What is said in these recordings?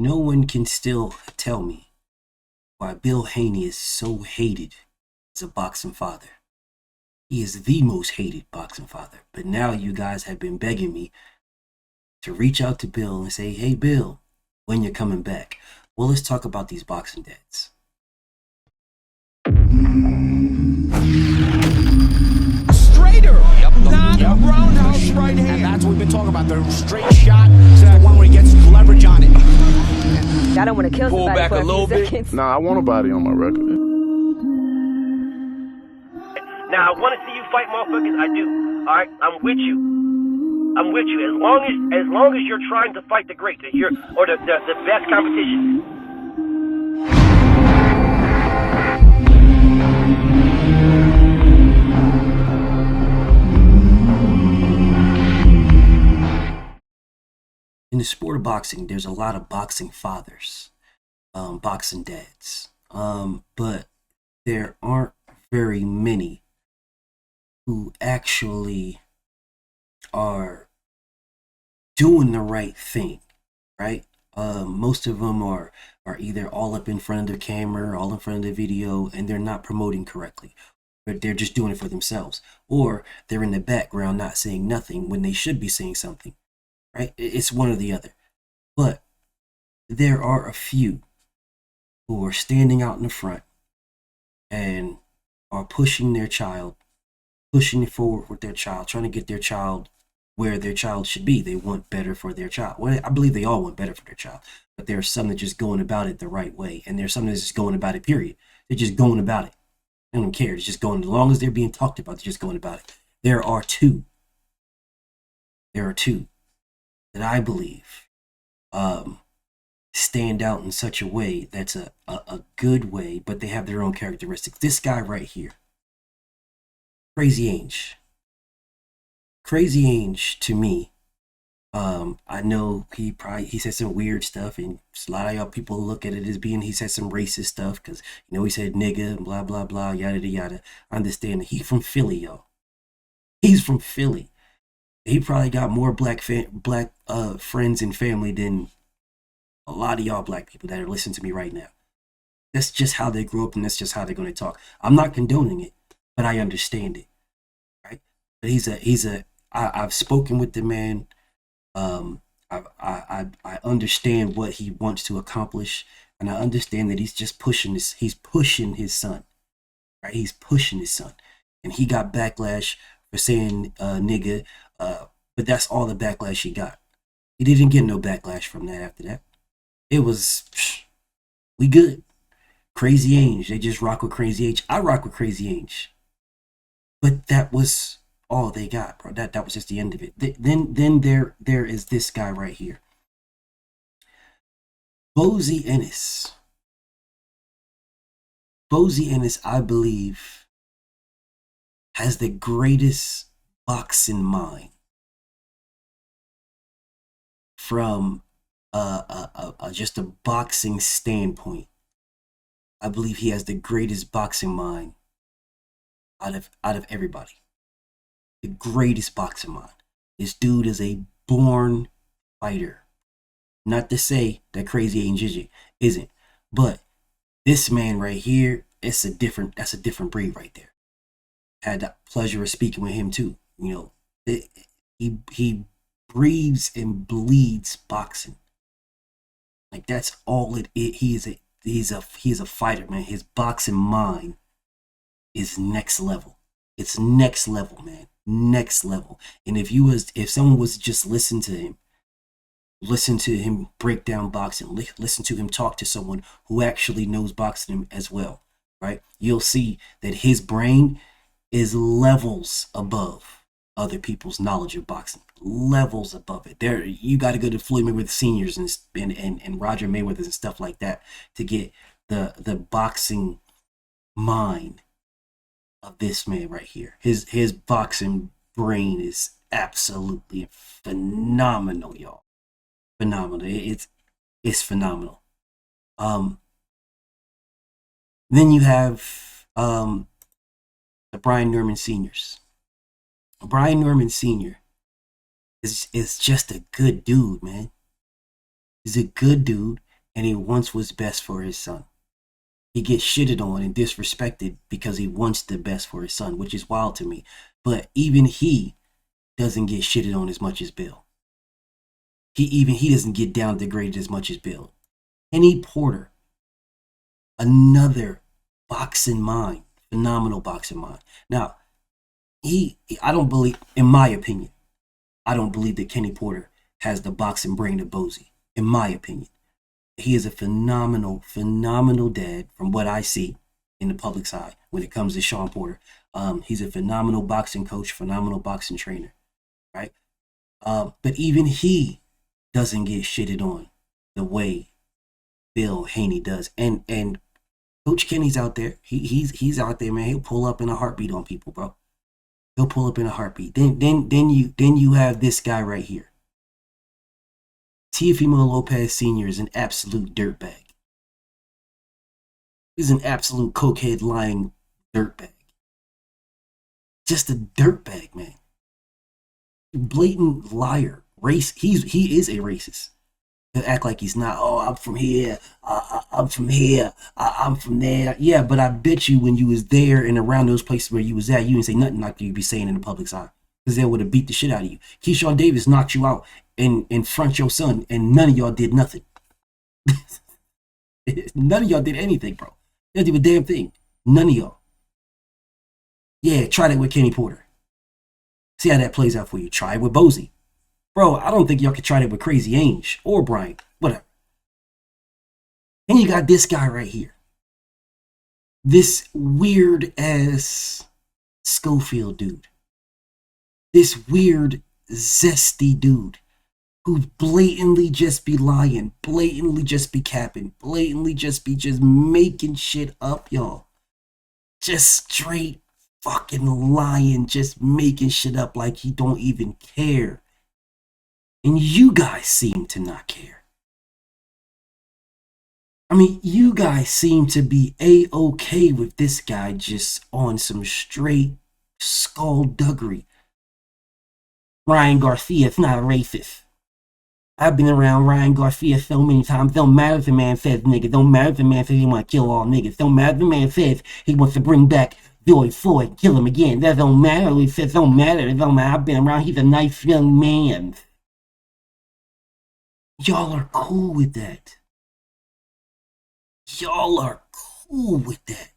no one can still tell me why Bill Haney is so hated as a boxing father. He is the most hated boxing father. But now you guys have been begging me to reach out to Bill and say, hey, Bill, when you're coming back. Well, let's talk about these boxing dads. Straighter, not roundhouse right hand. And that's what we've been talking about, the straight shot, the one where he gets leverage on it. I don't want to kill Pull somebody back for a little bit. seconds. Nah, I want a body on my record. Now, I want to see you fight motherfuckers. I do. All right? I'm with you. I'm with you. As long as you're trying to fight the great, the best competition. In the sport of boxing, there's a lot of boxing fathers, boxing dads, but there aren't very many who actually are doing the right thing, right? Most of them are either all up in front of the camera, all in front of the video, and they're not promoting correctly. But they're just doing it for themselves, or they're in the background not saying nothing when they should be saying something, right? It's one or the other. But there are a few who are standing out in the front and are pushing their child, pushing it forward with their child, trying to get their child where their child should be. They want better for their child. Well, I believe they all want better for their child, but there are some that just going about it the right way, and there's some that's just going about it, period. They're just going about it. They don't care. It's just going, as long as they're being talked about, they're just going about it. There are two that I believe stand out in such a way that's a good way, but they have their own characteristics. This guy right here, Crazy Ange. Crazy Ange, to me, I know he said some weird stuff, and a lot of y'all people look at it as being he said some racist stuff because he said nigga and blah blah blah yada yada. I understand that he's from Philly, y'all. He's from Philly. He probably got more black friends and family than a lot of y'all black people that are listening to me right now. That's just how they grew up, and that's just how they're going to talk. I'm not condoning it, but I understand it, right? But I've spoken with the man. I understand what he wants to accomplish, and I understand that he's just pushing his son, right? He's pushing his son, and he got backlash for saying nigga, but that's all the backlash he got. He didn't get no backlash from that after that. It was, we good. Crazy Ange, they just rock with Crazy Ange. I rock with Crazy Ange, but that was all they got, bro. That was just the end of it. Then there is this guy right here, Bozy Ennis. Bozy Ennis, I believe, has the greatest boxing mind from just a boxing standpoint. I believe he has the greatest boxing mind out of everybody. The greatest boxing mind. This dude is a born fighter. Not to say that Crazy Ange isn't, but this man right here, that's a different breed right there. Had the pleasure of speaking with him too. He breathes and bleeds boxing. Like, that's all it is. He's a fighter, man. His boxing mind is next level. It's next level, man. Next level. And if someone was to just listen to him break down boxing, listen to him talk to someone who actually knows boxing as well, right? You'll see that his brain is levels above other people's knowledge of boxing. Levels above it. There, you got to go to Floyd Mayweather Seniors and Roger Mayweather and stuff like that to get the boxing mind of this man right here. His boxing brain is absolutely phenomenal, y'all. Phenomenal. It's phenomenal. Then you have the Brian Norman Seniors. Brian Norman Sr. is just a good dude, man. He's a good dude. and he wants what's best for his son. He gets shitted on and disrespected because he wants the best for his son, which is wild to me. But even he doesn't get shitted on as much as Bill. He doesn't get down degraded as much as Bill. Kenny Porter, another boxing mind, phenomenal boxing mind. Now, I don't believe, in my opinion, I don't believe that Kenny Porter has the boxing brain of Bozy, in my opinion. He is a phenomenal dad from what I see in the public's eye when it comes to Sean Porter. He's a phenomenal boxing coach, phenomenal boxing trainer, right? But even he doesn't get shitted on the way Bill Haney does. And Coach Kenny's out there. He's out there, man. He'll pull up in a heartbeat on people, bro. He'll pull up in a heartbeat. Then you have this guy right here. Teofimo Lopez Sr. is an absolute dirtbag. He's an absolute cokehead lying dirtbag. Just a dirtbag, man. Blatant liar. He is a racist. He'll act like he's not. Oh, I'm from here. I'm from here. I'm from there. Yeah, but I bet you when you was there and around those places where you was at, you didn't say nothing like you'd be saying in the public's eye. Because they would have beat the shit out of you. Keyshawn Davis knocked you out in front of your son, and none of y'all did nothing. None of y'all did anything, bro. You didn't do a damn thing. None of y'all. Yeah, try that with Kenny Porter. See how that plays out for you. Try it with Bozy. Bro, I don't think y'all could try that with Crazy Ainge or Brian. Whatever. And you got this guy right here. This weird ass Schofield dude. This weird, zesty dude who blatantly just be lying, blatantly just be capping, blatantly just be making shit up, y'all. Just straight fucking lying, just making shit up like he don't even care. And you guys seem to not care. I mean, you guys seem to be A-okay with this guy just on some straight skullduggery. Ryan Garcia's not a racist. I've been around Ryan Garcia so many times. Don't matter if the man says niggas. Don't matter if the man says he want to kill all niggas. Don't matter if the man says he wants to bring back George Floyd and kill him again. That don't matter. He says don't matter. It don't matter. I've been around. He's a nice young man. Y'all are cool with that. Y'all are cool with that.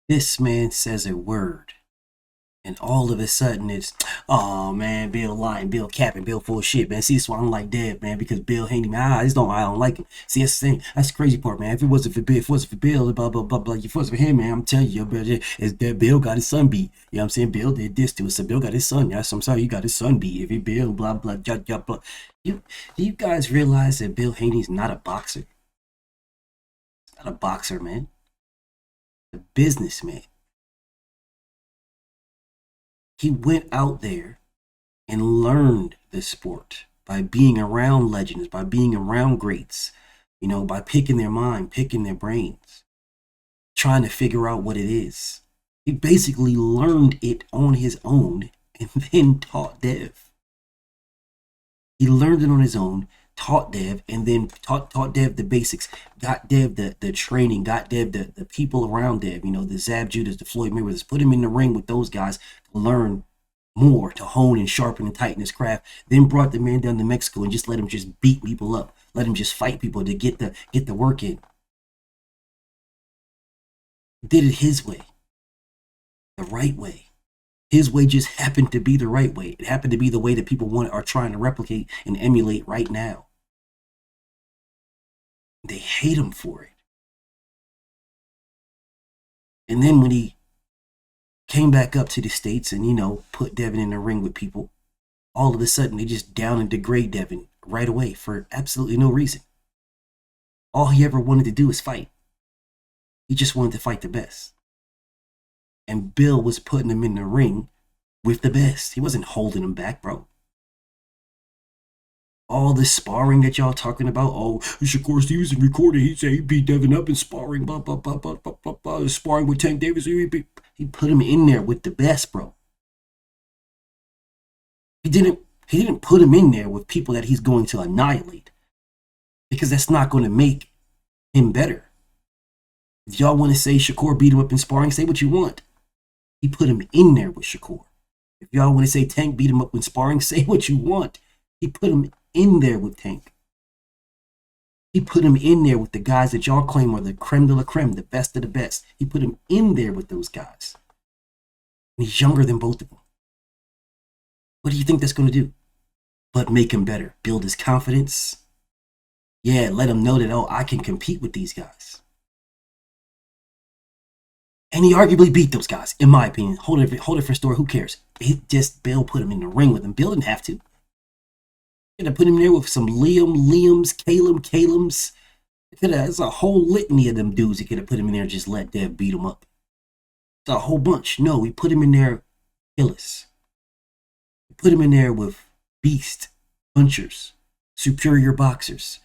This man says a word, and all of a sudden it's, oh man, Bill lying, Bill capping, Bill full of shit, man. See, that's why I don't like Dev, man, because Bill Haney, man, I don't like him. See, that's the thing, that's the crazy part, man. If it wasn't for Bill, blah, blah, blah, blah, if it wasn't for him, man, I'm telling you, it's that Bill got his son beat. You know what I'm saying? Bill did this to us, so Bill got his son. Yes, I'm sorry, you got his son beat. If it Bill, blah, blah, blah, blah, blah. Do you guys realize that Bill Haney's not a boxer? He's not a boxer, man. A businessman. He went out there and learned the sport by being around legends, by being around greats, you know, by picking their mind, picking their brains, trying to figure out what it is. He basically learned it on his own and then taught Dev. He learned it on his own, taught Dev, and then taught Dev the basics, got Dev the training, got Dev the people around Dev, you know, the Zab Judas, the Floyd Mayweathers, put him in the ring with those guys to learn more, to hone and sharpen and tighten his craft, then brought the man down to Mexico and just let him just beat people up, let him just fight people to get the work in. Did it his way, the right way. His way just happened to be the right way. It happened to be the way that people are trying to replicate and emulate right now. They hate him for it. And then when he came back up to the States and, you know, put Devin in the ring with people, all of a sudden they just down and degrade Devin right away for absolutely no reason. All he ever wanted to do was fight. He just wanted to fight the best. And Bill was putting him in the ring with the best. He wasn't holding him back, bro. All this sparring that y'all talking about, oh, Shakur Stevenson recorded, he said he beat Devin up in sparring, blah, blah, blah, blah, blah, blah, blah, sparring with Tank Davis. He put him in there with the best, bro. He didn't put him in there with people that he's going to annihilate, because that's not going to make him better. If y'all want to say Shakur beat him up in sparring, say what you want. He put him in there with Shakur. If y'all want to say Tank beat him up in sparring, say what you want. He put him in there with Tank. He put him in there with the guys that y'all claim are the creme de la creme, the best of the best. He put him in there with those guys. And he's younger than both of them. What do you think that's going to do? But make him better. Build his confidence. Yeah, let him know that, oh, I can compete with these guys. And he arguably beat those guys, in my opinion. Whole different story. Who cares? Bill put him in the ring with him. Bill didn't have to. Could have put him there with some Liams, Calums. There's a whole litany of them dudes. He could have put him in there and just let Dev beat him up. It's a whole bunch. No, we put him in there, killers. We put him in there with beast punchers, superior boxers,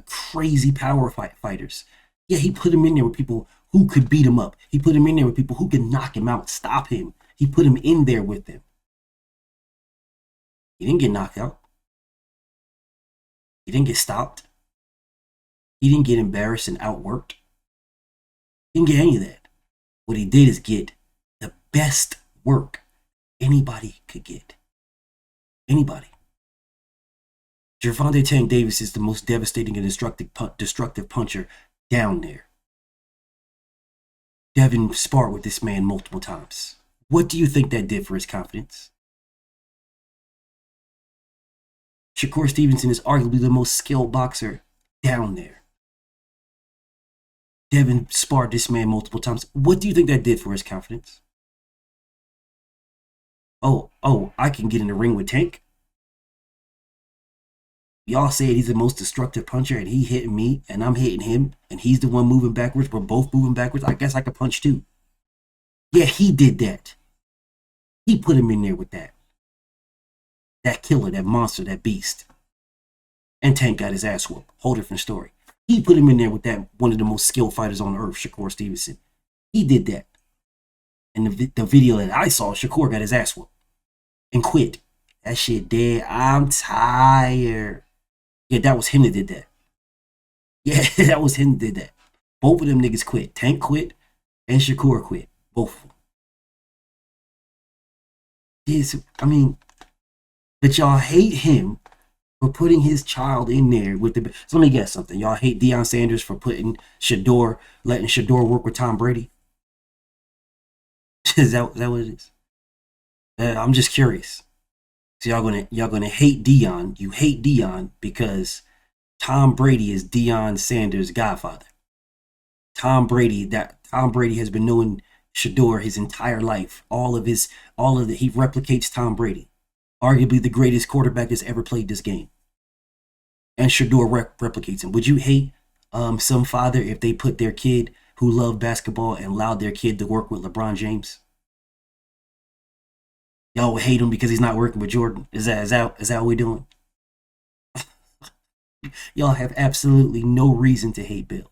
crazy power fighters. Yeah, he put him in there with people who could beat him up. He put him in there with people who could knock him out, stop him. He put him in there with them. He didn't get knocked out. He didn't get stopped. He didn't get embarrassed and outworked. He didn't get any of that. What he did is get the best work anybody could get. Anybody. Gervonta Tank Davis is the most devastating and destructive puncher down there. Devin sparred with this man multiple times. What do you think that did for his confidence? Shakur Stevenson is arguably the most skilled boxer down there. Devin sparred this man multiple times. What do you think that did for his confidence? Oh, I can get in the ring with Tank. Y'all said he's the most destructive puncher and he hitting me and I'm hitting him and he's the one moving backwards. We're both moving backwards. I guess I could punch too. Yeah, he did that. He put him in there with that. That killer, that monster, that beast. And Tank got his ass whooped. Whole different story. He put him in there with that one of the most skilled fighters on earth, Shakur Stevenson. He did that. And the video that I saw, Shakur got his ass whooped and quit. That shit dead. I'm tired. Yeah, that was him that did that. Yeah, that was him that did that. Both of them niggas quit. Tank quit and Shakur quit. Both of them. Yes, I mean, but y'all hate him for putting his child in there with the. So let me guess something. Y'all hate Deion Sanders for letting Shador work with Tom Brady. Is that what it is? I'm just curious. So y'all gonna hate Deion. You hate Deion because Tom Brady is Deion Sanders' godfather. Tom Brady has been knowing Shador his entire life. He replicates Tom Brady, arguably the greatest quarterback that's ever played this game. And Shador replicates him. Would you hate some father if they put their kid who loved basketball and allowed their kid to work with LeBron James? Y'all would hate him because he's not working with Jordan. Is that what we're doing? Y'all have absolutely no reason to hate Bill.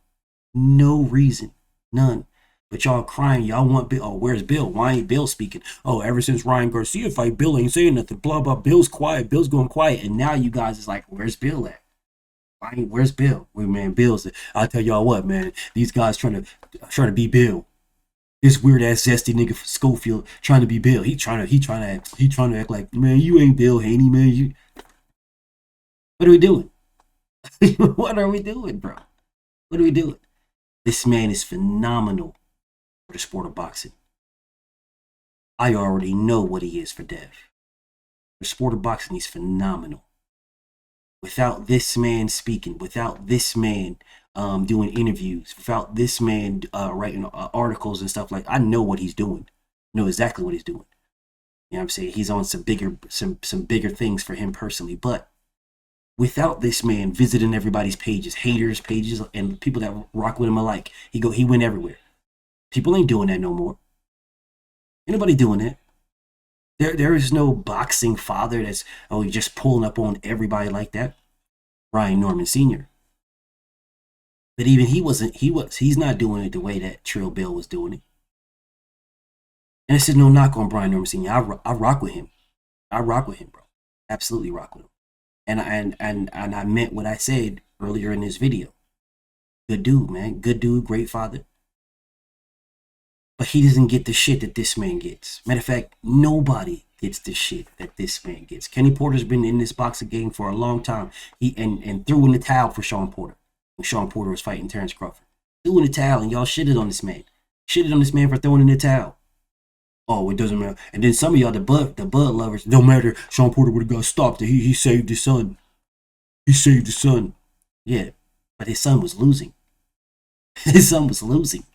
No reason. None. But y'all crying, y'all want Bill. Oh, where's Bill? Why ain't Bill speaking? Oh, ever since Ryan Garcia fight, Bill ain't saying nothing. Blah blah. Bill's quiet. Bill's going quiet. And now you guys is like, where's Bill at? Where's Bill? Wait, man, Bill's. I tell y'all what, man. These guys trying to be Bill. This weird ass zesty nigga from Schofield trying to be Bill. He trying to act like, man, you ain't Bill Haney, man. You. What are we doing? What are we doing, bro? What are we doing? This man is phenomenal for the sport of boxing. I already know what he is for Dev. The sport of boxing, he's phenomenal. Without this man speaking, without this man doing interviews, without this man writing articles and stuff, like, I know what he's doing. I know exactly what he's doing. You know what I'm saying? He's on some bigger things for him personally. But without this man visiting everybody's pages, haters' pages, and people that rock with him alike, he went everywhere. People ain't doing that no more. Anybody doing that? There is no boxing father that's just pulling up on everybody like that. Brian Norman Sr. But even he's not doing it the way that Trill Bill was doing it. And this is no knock on Brian Norman Sr. I rock with him. I rock with him, bro. Absolutely rock with him. And I meant what I said earlier in this video. Good dude, man. Good dude, great father. But he doesn't get the shit that this man gets. Matter of fact, nobody gets the shit that this man gets. Kenny Porter's been in this boxing game for a long time. He threw in the towel for Sean Porter when Sean Porter was fighting Terrence Crawford. Threw in the towel, and y'all shitted on this man. Shitted on this man for throwing in the towel. Oh, it doesn't matter. And then some of y'all, the Bud lovers, don't matter. Sean Porter would have got stopped. He saved his son. He saved his son. Yeah, but his son was losing. His son was losing.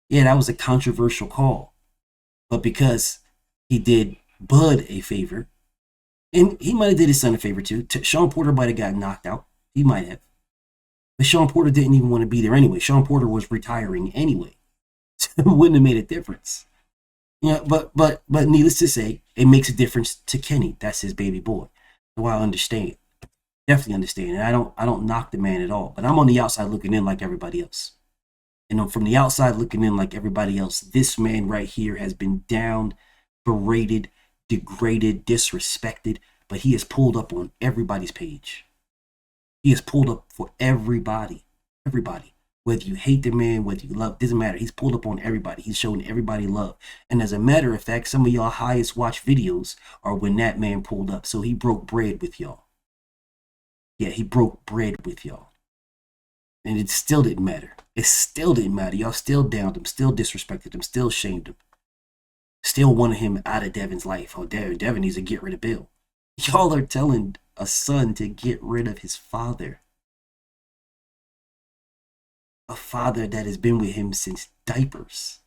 Yeah, that was a controversial call. But because he did Bud a favor, and he might have did his son a favor too. Sean Porter might have got knocked out. He might have. But Sean Porter didn't even want to be there anyway. Sean Porter was retiring anyway. So it wouldn't have made a difference. Yeah, but needless to say, it makes a difference to Kenny. That's his baby boy. So I understand. Definitely understand. And I don't knock the man at all. But I'm on the outside looking in like everybody else. And from the outside looking in like everybody else, this man right here has been downed, berated, degraded, disrespected, but he has pulled up on everybody's page. He has pulled up for everybody. Everybody. Whether you hate the man, whether you love, doesn't matter. He's pulled up on everybody. He's showing everybody love. And as a matter of fact, some of y'all highest watched videos are when that man pulled up. So he broke bread with y'all. Yeah, he broke bread with y'all. And it still didn't matter. It still didn't matter. Y'all still downed him, still disrespected him, still shamed him. Still wanted him out of Devin's life. Oh, Devin needs to get rid of Bill. Y'all are telling a son to get rid of his father. A father that has been with him since diapers.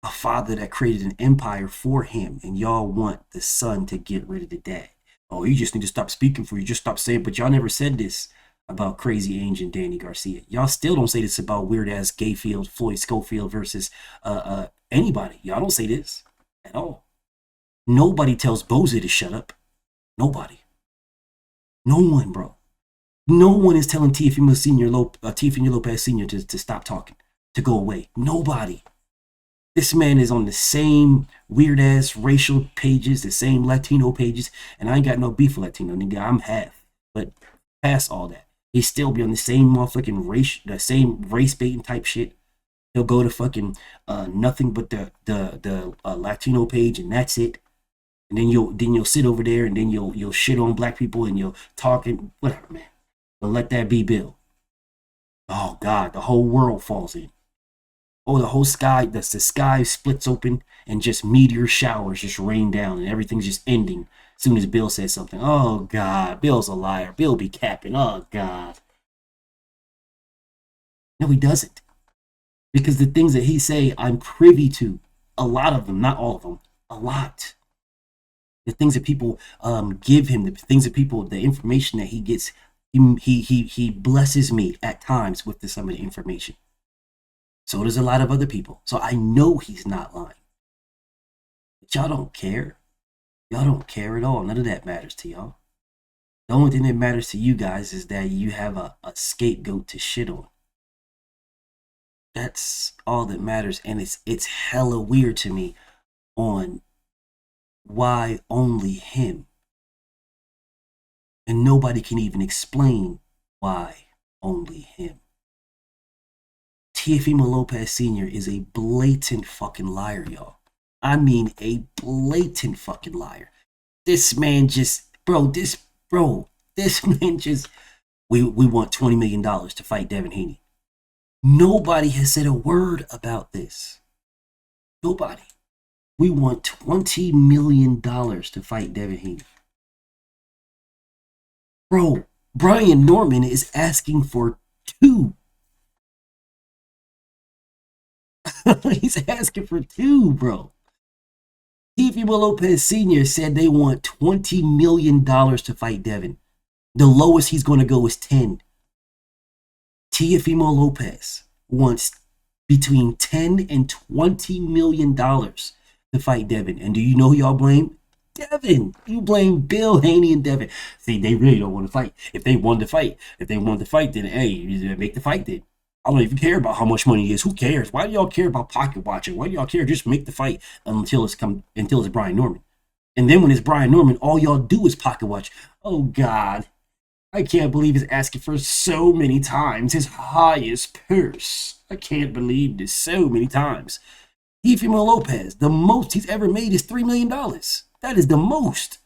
A father that created an empire for him, and y'all want the son to get rid of the dad. Oh, you just need to stop speaking for you. Just stop saying. But y'all never said this about Crazy Angel and Danny Garcia. Y'all still don't say this about weird ass Gayfield, Floyd Schofield versus anybody. Y'all don't say this at all. Nobody tells Boza to shut up. Nobody. No one, bro. No one is telling Tiafimo Lopez Sr. to stop talking, to go away. Nobody. This man is on the same weird ass racial pages, the same Latino pages, and I ain't got no beef with Latino, nigga. I'm half. But past all that, he still be on the same motherfucking race baiting type shit. He'll go to fucking nothing but the Latino page, and that's it. And then you'll sit over there, and then you'll shit on black people, and you'll talk and whatever, man. But let that be Bill. Oh God, the whole world falls in. Oh, the whole sky, the sky splits open, and just meteor showers just rain down, and everything's just ending as soon as Bill says something. Oh God, Bill's a liar. Bill be capping. Oh God. No, he doesn't. Because the things that he say, I'm privy to. A lot of them, not all of them. A lot. The things that people give him, the things that people, the information that he gets, he blesses me at times with some of the information. So does a lot of other people. So I know he's not lying. But y'all don't care. Y'all don't care at all. None of that matters to y'all. The only thing that matters to you guys is that you have a scapegoat to shit on. That's all that matters. And it's hella weird to me on why only him. And nobody can even why only him. Teofimo Lopez Sr. is a blatant fucking liar, y'all. I mean, a blatant fucking liar. This man just, this man just, we want $20 million to fight Devin Haney. Nobody has said a word about this. Nobody. We want $20 million to fight Devin Haney. Bro, Brian Norman is asking for 2. He's asking for 2, bro. Teofimo Lopez Sr. said they want $20 million to fight Devin. The lowest he's going to go is 10. Teofimo Lopez wants between $10 and $20 million to fight Devin. And do you know who y'all blame? Devin. You blame Bill Haney and Devin. See, they really don't want to fight. If they wanted to fight, then hey, make the fight then. I don't even care about how much money it is. Who cares? Why do y'all care about pocket watching? Why do y'all care? Just make the fight until it's Brian Norman. And then when it's Brian Norman, all y'all do is pocket watch. Oh God. I can't believe he's asking for so many times his highest purse. I can't believe this so many times. Teofimo Lopez, the most he's ever made is $3 million. That is the most.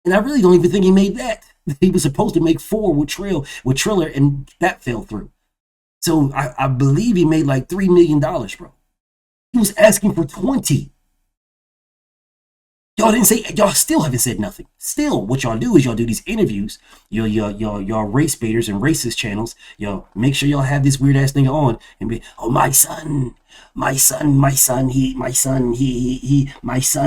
And I really don't even think he made that. He was supposed to make 4 with Triller, and that fell through. So I believe he made like $3 million, bro. He was asking for 20. Y'all still haven't said nothing. Still, what y'all do is y'all do these interviews. Y'all race baiters and racist channels. Y'all make sure y'all have this weird ass nigga on and be, oh, my son,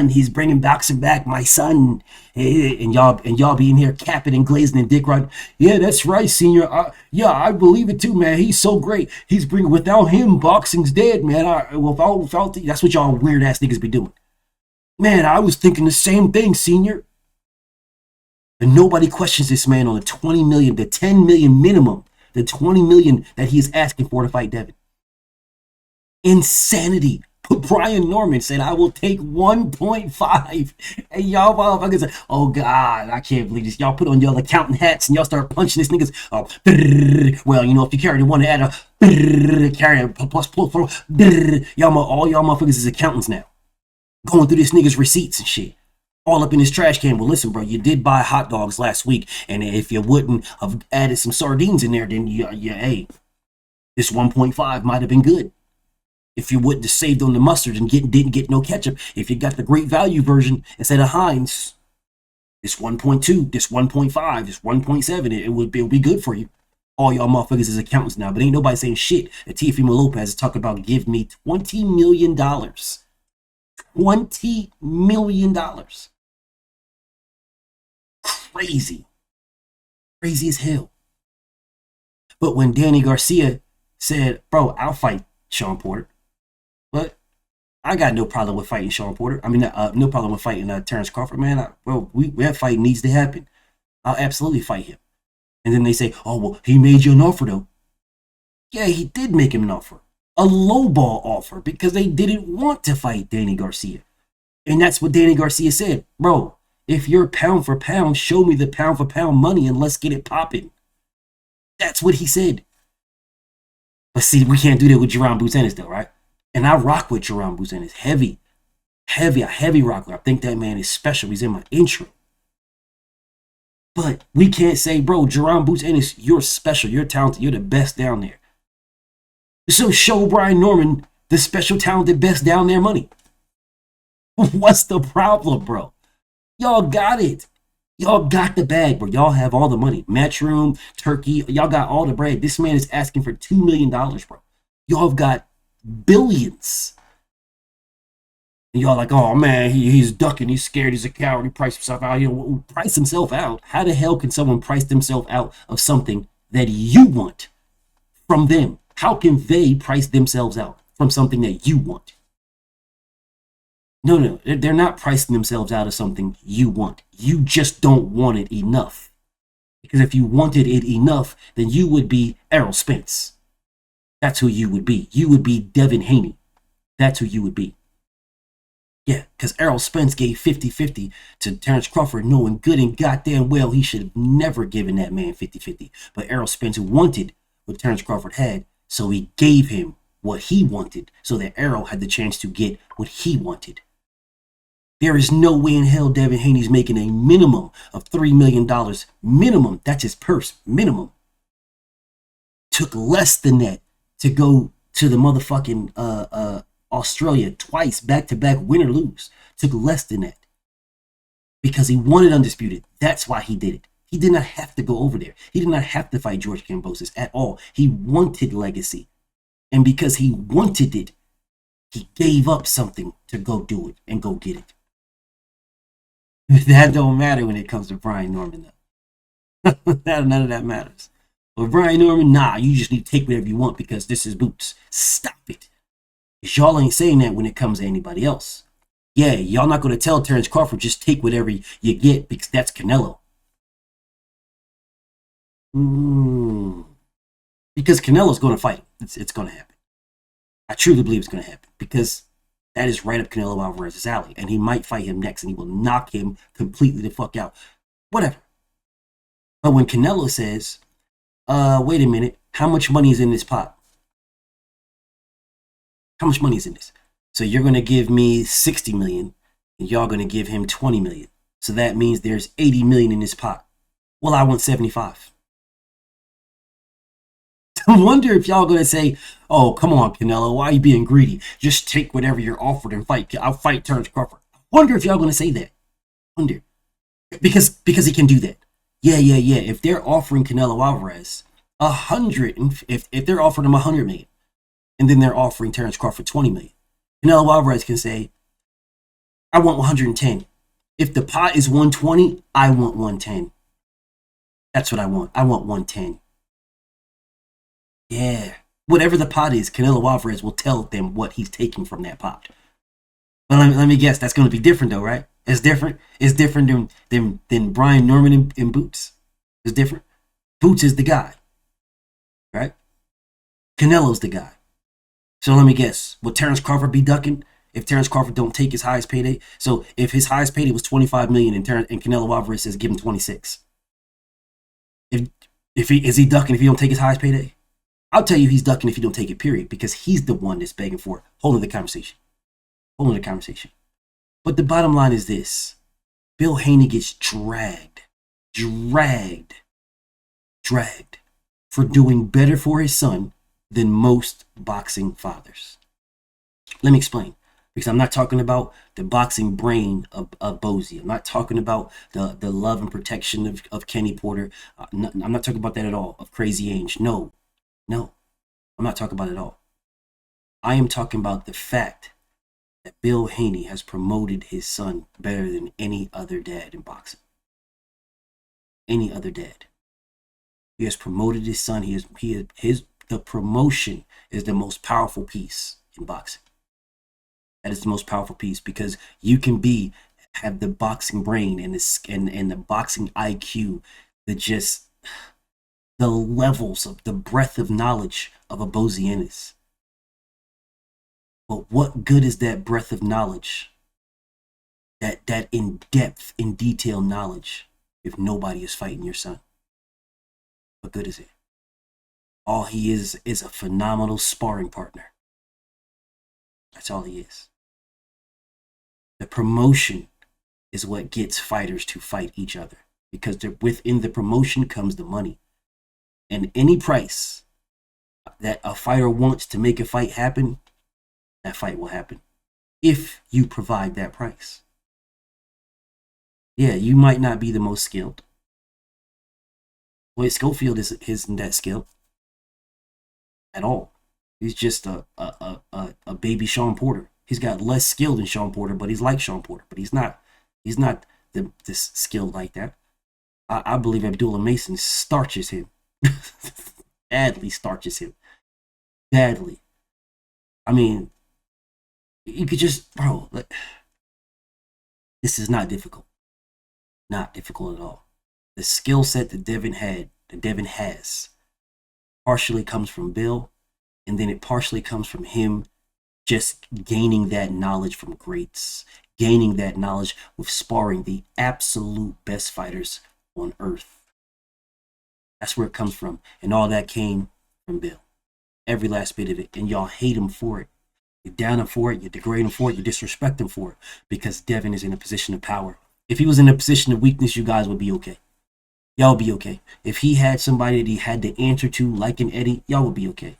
he's bringing boxing back, my son. And y'all be in here capping and glazing and dick riding. Yeah, that's right, senior. I believe it too, man. He's so great. He's bringing, without him, boxing's dead, man. That's what y'all weird ass niggas be doing. Man, I was thinking the same thing, senior. And nobody questions this man on the $20 million, the $10 million minimum, the $20 million that he is asking for to fight Devin. Insanity. But Brian Norman said, I will take 1.5. And y'all motherfuckers say, oh God, I can't believe this. Y'all put on y'all accountant hats and y'all start punching this niggas. Oh, well, you know, if you carry the one to add a carry a plus, all y'all motherfuckers is accountants now. Going through this nigga's receipts and shit. All up in his trash can. Well, listen, bro, you did buy hot dogs last week. And if you wouldn't have added some sardines in there, then hey, this 1.5 might have been good. If you wouldn't have saved on the mustard and didn't get no ketchup. If you got the great value version instead of Heinz, this 1.2, this 1.5, this 1.7, it would be good for you. All y'all motherfuckers is accountants now. But ain't nobody saying shit. And Teofimo Lopez is talking about give me $20 million. $20 million. Crazy. Crazy as hell. But when Danny Garcia said, bro, I'll fight Sean Porter. But I got no problem with fighting Sean Porter. I mean, no problem with fighting Terrence Crawford, man. That fight needs to happen. I'll absolutely fight him. And then they say, oh, well, he made you an offer, though. Yeah, he did make him an offer. A lowball offer because they didn't want to fight Danny Garcia. And that's what Danny Garcia said. Bro, if you're pound for pound, show me the pound for pound money and let's get it popping. That's what he said. But see, we can't do that with Jerome Boots-Ennis though, right? And I rock with Jerome Boots-Ennis. Heavy rocker. I think that man is special. He's in my intro. But we can't say, bro, Jerome Boots-Ennis, you're special. You're talented. You're the best down there. So show Brian Norman the special talented best down there money. What's the problem, bro? Y'all got it. Y'all got the bag, bro. Y'all have all the money. Matchroom, Turkey, y'all got all the bread. This man is asking for $2 million, bro. Y'all have got billions. And y'all like, oh man, he's ducking, he's scared, he's a coward, he priced himself out. Price himself out? How the hell can someone price themselves out of something that you want from them? How can they price themselves out from something that you want? No, they're not pricing themselves out of something you want. You just don't want it enough. Because if you wanted it enough, then you would be Errol Spence. That's who you would be. You would be Devin Haney. That's who you would be. Yeah, because Errol Spence gave 50-50 to Terrence Crawford, knowing good and goddamn well he should have never given that man 50-50. But Errol Spence wanted what Terrence Crawford had, so he gave him what he wanted so that Errol had the chance to get what he wanted. There is no way in hell Devin Haney's making a minimum of $3 million. Minimum. That's his purse. Minimum. Took less than that to go to the motherfucking Australia twice, back-to-back, win or lose. Took less than that. Because he wanted undisputed. That's why he did it. He did not have to go over there. He did not have to fight George Kambosos at all. He wanted legacy. And because he wanted it, he gave up something to go do it and go get it. That don't matter when it comes to Brian Norman, though. None of that matters. But Brian Norman, nah, you just need to take whatever you want because this is Boots. Stop it. Because y'all ain't saying that when it comes to anybody else. Yeah, y'all not going to tell Terrence Crawford just take whatever you get because that's Canelo. Because Canelo's going to fight him. It's going to happen. I truly believe it's going to happen because that is right up Canelo Alvarez's alley. And he might fight him next and he will knock him completely the fuck out. Whatever. But when Canelo says, wait a minute, how much money is in this pot? How much money is in this? So you're going to give me 60 million and y'all going to give him 20 million. So that means there's 80 million in this pot. Well, I want 75. I wonder if y'all going to say, oh, come on, Canelo, why are you being greedy? Just take whatever you're offered and fight. I'll fight Terrence Crawford. I wonder if y'all going to say that. Wonder. Because he can do that. Yeah. If they're offering Canelo Alvarez 100, if they're offering him 100 million, and then they're offering Terrence Crawford 20 million, Canelo Alvarez can say, I want 110. If the pot is 120, I want 110. That's what I want. I want 110. Yeah. Whatever the pot is, Canelo Alvarez will tell them what he's taking from that pot. But let me guess, that's going to be different though, right? It's different. It's different than Brian Norman and Boots. It's different. Boots is the guy, right? Canelo's the guy. So let me guess, will Terrence Crawford be ducking if Terrence Crawford don't take his highest payday? So if his highest payday was 25 million and Canelo Alvarez says give him 26, is he ducking if he don't take his highest payday? I'll tell you he's ducking if he don't take it, period, because he's the one that's begging for it. Hold on the conversation. But the bottom line is this. Bill Haney gets dragged for doing better for his son than most boxing fathers. Let me explain. Because I'm not talking about the boxing brain of Bozy. I'm not talking about the love and protection of Kenny Porter. I'm not talking about that at all, of Crazy Ainge. No, I'm not talking about it at all. I am talking about the fact that Bill Haney has promoted his son better than any other dad in boxing. Any other dad. He has promoted his son. The promotion is the most powerful piece in boxing. That is the most powerful piece because you can have the boxing brain and the boxing IQ, the levels of the breadth of knowledge of a Bozy Ennis. But what good is that breadth of knowledge, that in-depth, in detail knowledge, if nobody is fighting your son? What good is it? All he is a phenomenal sparring partner. That's all he is. The promotion is what gets fighters to fight each other because within the promotion comes the money. And any price that a fighter wants to make a fight happen, that fight will happen if you provide that price. Yeah, you might not be the most skilled. Boy, Schofield isn't that skilled at all. He's just a baby Sean Porter. He's got less skill than Sean Porter, but he's like Sean Porter. But he's not this skilled like that. I believe Abdullah Mason starches him. Badly starches him. Badly. I mean, you could just, bro, this is not difficult. Not difficult at all. The skill set that Devin has partially comes from Bill, And then it partially comes from him just gaining that knowledge from greats, gaining that knowledge with sparring the absolute best fighters on earth. That's where it comes from. And all that came from Bill. Every last bit of it. And y'all hate him for it. You down him for it, you degrade him for it, you disrespect him for it, because Devin is in a position of power. If he was in a position of weakness, you guys would be okay. Y'all would be okay. If he had somebody that he had to answer to, like an Eddie, y'all would be okay.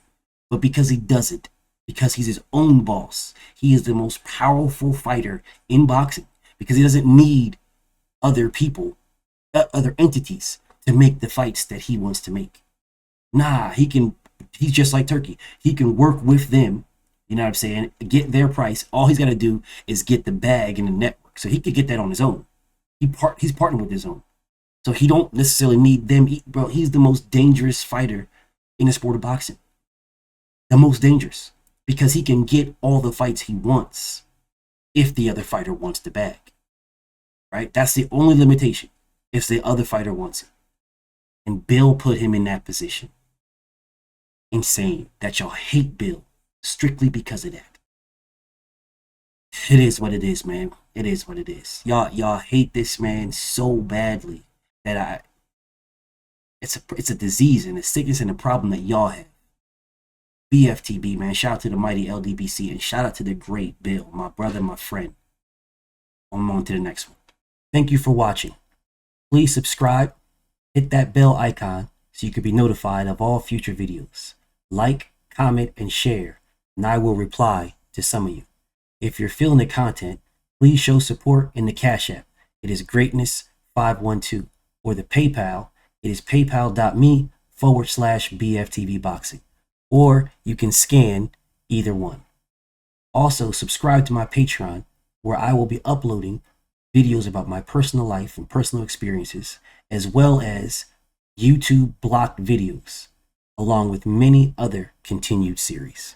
But because he doesn't, because he's his own boss, he is the most powerful fighter in boxing, because he doesn't need other people, other entities to make the fights that he wants to make. Nah, he's just like Turkey. He can work with them. You know what I'm saying? Get their price. All he's got to do is get the bag and the network. So he could get that on his own. He's partnered with his own. So he don't necessarily need them. Bro, he's the most dangerous fighter in the sport of boxing. The most dangerous. Because he can get all the fights he wants if the other fighter wants the bag. Right? That's the only limitation. If the other fighter wants it. And Bill put him in that position. Insane that y'all hate Bill. Strictly because of that. It is what it is, man. It is what it is. Y'all hate this man so badly that it's a disease and a sickness and a problem that y'all have. BFTB, man. Shout out to the mighty LDBC and shout out to the great Bill, my brother, my friend. On to the next one. Thank you for watching. Please subscribe, hit that bell icon so you can be notified of all future videos. Like, comment, and share. And I will reply to some of you. If you're feeling the content, please show support in the Cashapp. It is greatness512. Or the PayPal, it is paypal.me/BFTVboxing. Or you can scan either one. Also, subscribe to my Patreon, where I will be uploading videos about my personal life and personal experiences, as well as YouTube blocked videos, along with many other continued series.